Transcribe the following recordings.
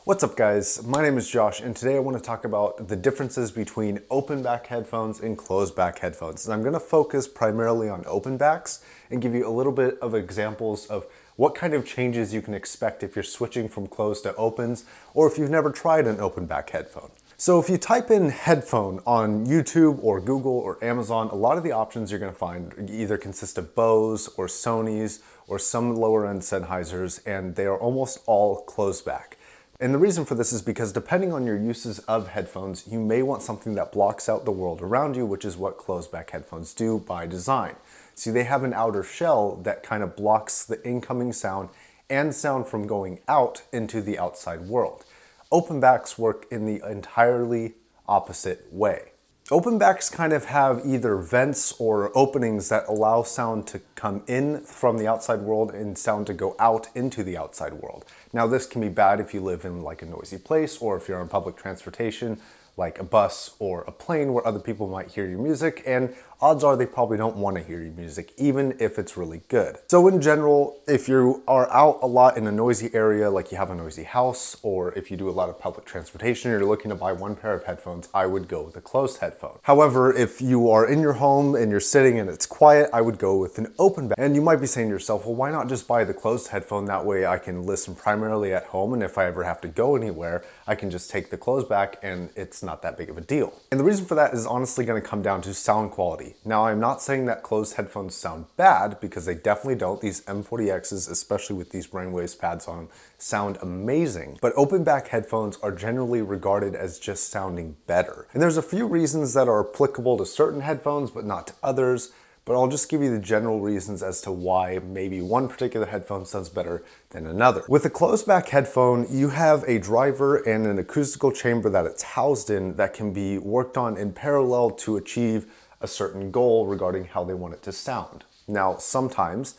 What's up guys, my name is Josh and today I want to talk about the differences between open back headphones and closed back headphones. And I'm going to focus primarily on open backs and give you a little bit of examples of what kind of changes you can expect if you're switching from closed to opens or if you've never tried an open back headphone. So if you type in headphone on YouTube or Google or Amazon, a lot of the options you're going to find either consist of Bose or Sony's or some lower end Sennheisers, and they are almost all closed back. And the reason for this is because depending on your uses of headphones, you may want something that blocks out the world around you, which is what closed back headphones do by design. See, they have an outer shell that kind of blocks the incoming sound and sound from going out into the outside world. Open backs work in the entirely opposite way. Open backs kind of have either vents or openings that allow sound to come in from the outside world and sound to go out into the outside world. Now this can be bad if you live in like a noisy place or if you're on public transportation like a bus or a plane where other people might hear your music, and odds are they probably don't want to hear your music even if it's really good. So in general, if you are out a lot in a noisy area, like you have a noisy house, or if you do a lot of public transportation, you're looking to buy one pair of headphones, I would go with a closed headphone. However, if you are in your home and you're sitting and it's quiet, I would go with an open back. And you might be saying to yourself, well, why not just buy the closed headphone? That way I can listen primarily at home, and if I ever have to go anywhere, I can just take the closed back and it's not that big of a deal. And the reason for that is honestly going to come down to sound quality. Now, I'm not saying that closed headphones sound bad, because they definitely don't. These M40Xs, especially with these brainwaves pads on them, sound amazing. But open back headphones are generally regarded as just sounding better. And there's a few reasons that are applicable to certain headphones, but not to others. But I'll just give you the general reasons as to why maybe one particular headphone sounds better than another. With a closed back headphone, you have a driver and an acoustical chamber that it's housed in that can be worked on in parallel to achieve a certain goal regarding how they want it to sound. Now, sometimes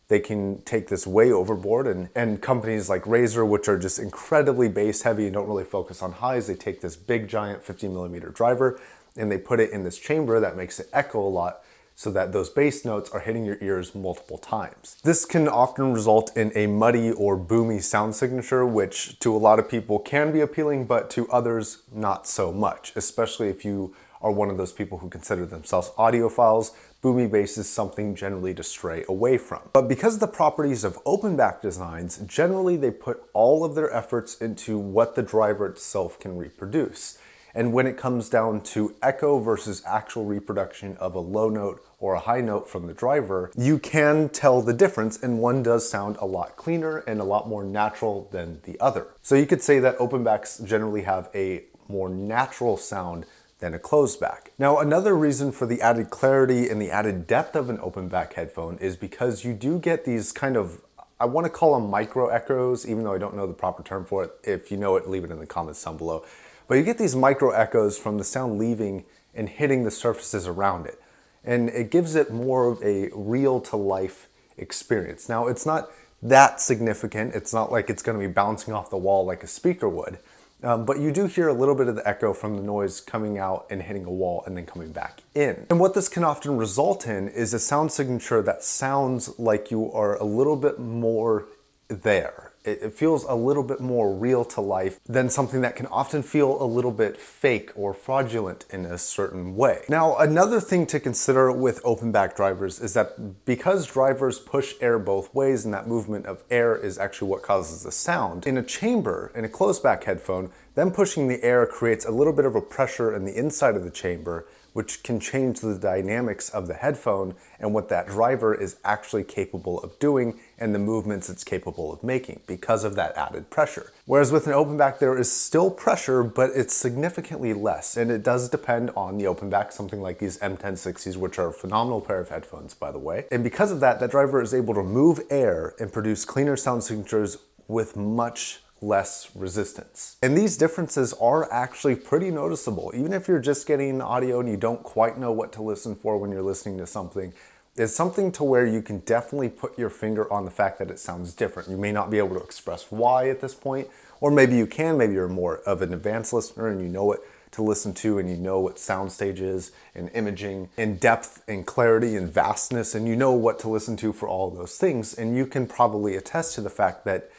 they can take this way overboard, and companies like Razer, which are just incredibly bass heavy and don't really focus on highs, they take this big giant 50mm driver and they put it in this chamber that makes it echo a lot, so that those bass notes are hitting your ears multiple times. This can often result in a muddy or boomy sound signature, which to a lot of people can be appealing, but to others not so much, especially if you are one of those people who consider themselves audiophiles. Boomy bass is something generally to stray away from. But because of the properties of open back designs, generally they put all of their efforts into what the driver itself can reproduce. And when it comes down to echo versus actual reproduction of a low note or a high note from the driver, you can tell the difference, and one does sound a lot cleaner and a lot more natural than the other. So you could say that open backs generally have a more natural sound than a closed back. Now, another reason for the added clarity and the added depth of an open back headphone is because you do get these kind of, I want to call them micro echoes, even though I don't know the proper term for it. If you know it, leave it in the comments down below. But you get these micro echoes from the sound leaving and hitting the surfaces around it. And it gives it more of a real to life experience. Now, it's not that significant. It's not like it's going to be bouncing off the wall like a speaker would. But you do hear a little bit of the echo from the noise coming out and hitting a wall and then coming back in. And what this can often result in is a sound signature that sounds like you are a little bit more there. It feels a little bit more real to life than something that can often feel a little bit fake or fraudulent in a certain way. Now, another thing to consider with open back drivers is that because drivers push air both ways, and that movement of air is actually what causes the sound, in a chamber, in a closed back headphone, them pushing the air creates a little bit of a pressure in the inside of the chamber, which can change the dynamics of the headphone and what that driver is actually capable of doing and the movements it's capable of making because of that added pressure. Whereas with an open back, there is still pressure, but it's significantly less. And it does depend on the open back, something like these M1060s, which are a phenomenal pair of headphones, by the way. And because of that, that driver is able to move air and produce cleaner sound signatures with much less resistance. And these differences are actually pretty noticeable. Even if you're just getting audio and you don't quite know what to listen for when you're listening to something, it's something to where you can definitely put your finger on the fact that it sounds different. You may not be able to express why at this point, or maybe you can, maybe you're more of an advanced listener and you know what to listen to, and you know what sound stage is and imaging and depth and clarity and vastness, and you know what to listen to for all of those things. And you can probably attest to the fact that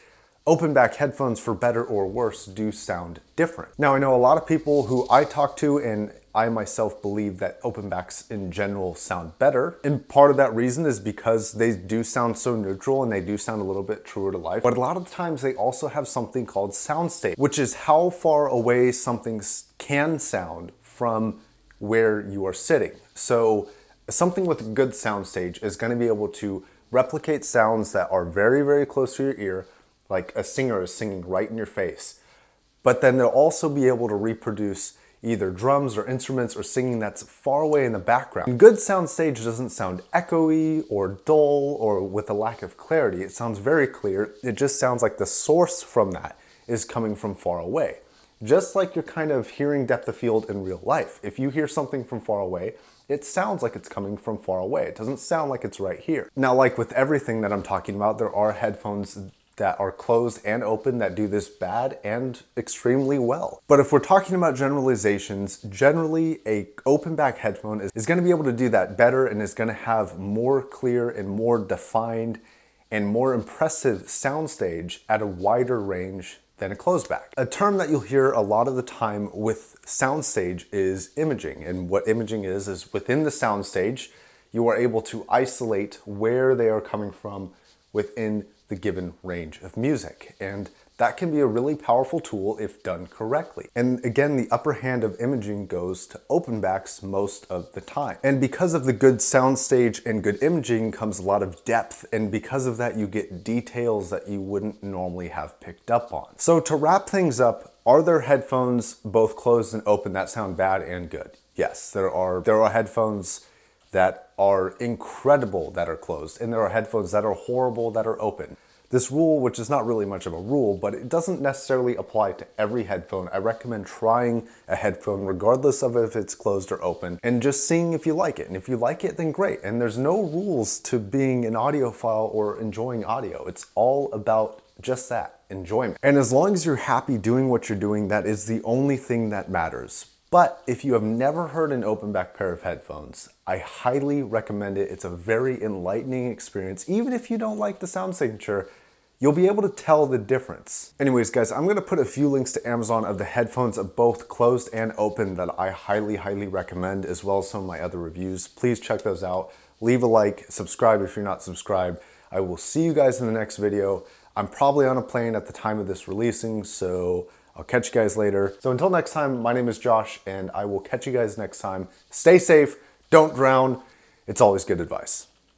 Openback headphones, for better or worse, do sound different. Now, I know a lot of people who I talk to, and I myself believe that Openbacks in general sound better. And part of that reason is because they do sound so neutral and they do sound a little bit truer to life. But a lot of times they also have something called soundstage, which is how far away something can sound from where you are sitting. So something with a good soundstage is going to be able to replicate sounds that are very, very close to your ear, like a singer is singing right in your face. But then they'll also be able to reproduce either drums or instruments or singing that's far away in the background. A good soundstage doesn't sound echoey or dull or with a lack of clarity. It sounds very clear. It just sounds like the source from that is coming from far away. Just like you're kind of hearing depth of field in real life. If you hear something from far away, it sounds like it's coming from far away. It doesn't sound like it's right here. Now, like with everything that I'm talking about, there are headphones that are closed and open that do this bad and extremely well. But if we're talking about generalizations, generally a open back headphone is going to be able to do that better and is going to have more clear and more defined and more impressive soundstage at a wider range than a closed back. A term that you'll hear a lot of the time with soundstage is imaging. And what imaging is within the soundstage, you are able to isolate where they are coming from within the given range of music. And that can be a really powerful tool if done correctly. And again, the upper hand of imaging goes to open backs most of the time. And because of the good soundstage and good imaging comes a lot of depth. And because of that, you get details that you wouldn't normally have picked up on. So to wrap things up, are there headphones both closed and open that sound bad and good? Yes, there are headphones that are incredible that are closed, and there are headphones that are horrible that are open. This rule, which is not really much of a rule, but it doesn't necessarily apply to every headphone. I recommend trying a headphone regardless of if it's closed or open and just seeing if you like it. And if you like it, then great. And there's no rules to being an audiophile or enjoying audio. It's all about just that, enjoyment. And as long as you're happy doing what you're doing, that is the only thing that matters. But if you have never heard an open back pair of headphones, I highly recommend it. It's a very enlightening experience. Even if you don't like the sound signature, you'll be able to tell the difference. Anyways, guys, I'm gonna put a few links to Amazon of the headphones of both closed and open that I highly, highly recommend, as well as some of my other reviews. Please check those out. Leave a like, subscribe if you're not subscribed. I will see you guys in the next video. I'm probably on a plane at the time of this releasing, so I'll catch you guys later. So until next time, my name is Josh, and I will catch you guys next time. Stay safe, don't drown. It's always good advice.